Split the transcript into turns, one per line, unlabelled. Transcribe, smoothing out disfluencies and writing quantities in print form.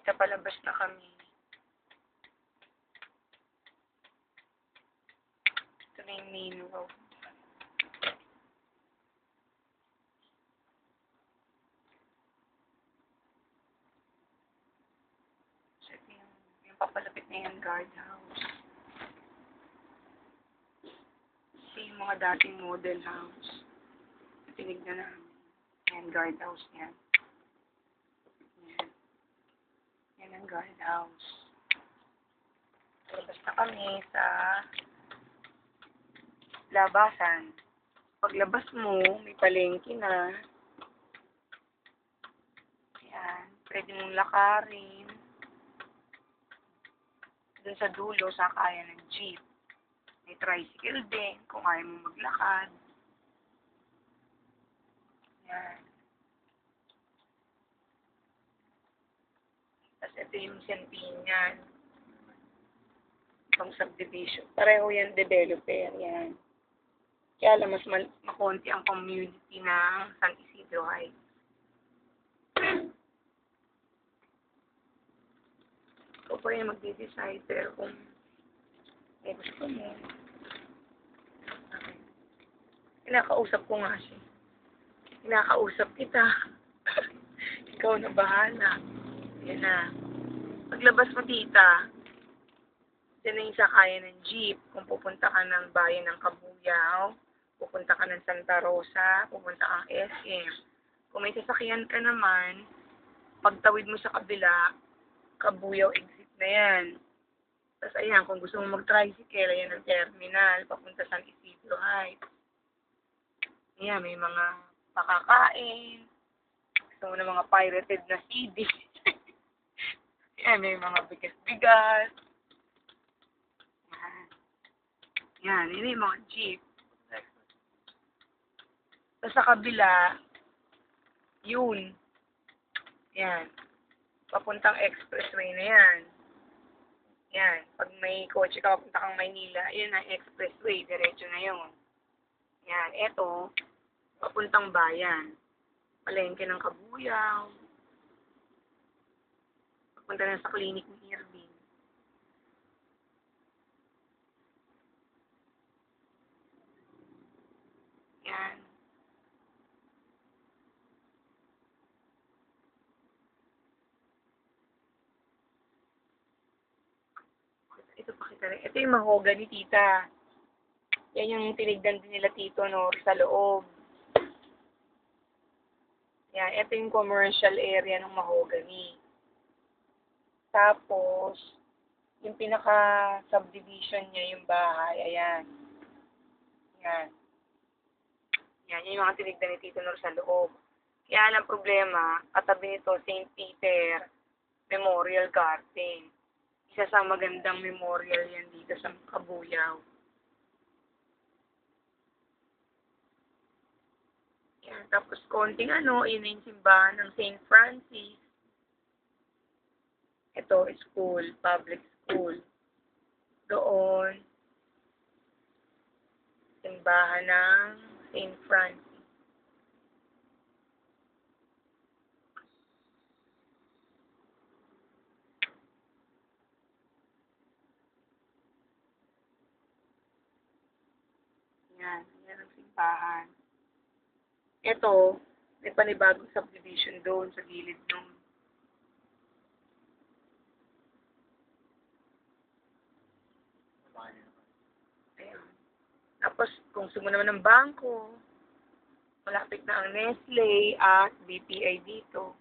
Tita, palabas na kami. Ito na yung main road. So, ito yung papalapit na yung guardhouse. Kasi yung mga dating model house. Tinignan namin. Yan, guardhouse niya. Yan. Yan ang guardhouse. Labas na kami sa labasan. Paglabas mo, may palengke na. Yan. Pwede mong lakarin. Doon sa dulo, sakaya ng jeep. May tricycle din, kung ayaw mo maglakad. Yan. Tapos ito yung Centennial. Pang subdivision. Pareho yan developer. Yan. Kaya lang mas makonti ang community ng San Isidro Heights. Ikaw pa rin magde-decide, pero kung may gusto mo. Okay. Kinakausap ko nga siya. Kinakausap kita. Ikaw na bahala. Yan na. Paglabas mo, tita, yan na yung sakayan ng jeep. Kung pupunta ka ng bayan ng Cabuyao, pupunta ka ng Santa Rosa, pupunta kang SM. Kung may sasakyan ka naman, pagtawid mo sa kabila, Cabuyao exit na yan. Tapos ayan, kung gusto mo mag-tricycle, ayan ang terminal, papunta San Isidro Heights. Ayan, may mga makakain. Gusto mo na mga pirated na CD. Ayan, may mga bigas-bigas. Yan, yun yung mga jeep. Tapos sa kabila, yun. Yan. Papuntang expressway na yan. Yan. Pag may kotse ka, papunta kang Maynila, yun ang expressway. Diretso na yun. Yan. Eto, papuntang bayan. Palengke ng Cabuyao. Papunta na sa clinic ni Irving. Yan. Ito pakita rin. Ito yung mahogany, tita. Yan yung tinignan din nila tito, no, sa loob. Yan. Ito yung commercial area ng mahogany. Tapos, yung pinaka-subdivision niya, yung bahay, ayan. Yan. Yan, yung mga tinignan ni Tito Nor sa loob. Kaya lang problema, katabi nito, St. Peter Memorial Garden. Isa sa magandang memorial yan dito sa Cabuyao. Yan, tapos konting yun na yung simbahan ng St. Francis. Ito, school, public school. Doon, simbahan ng St. Francis. Yan, yan ang simbahan. Ito, may panibagong subdivision doon sa gilid nung. Ayan. Tapos, kung gusto mo naman ng bangko, malapit na ang Nestle at BPI dito.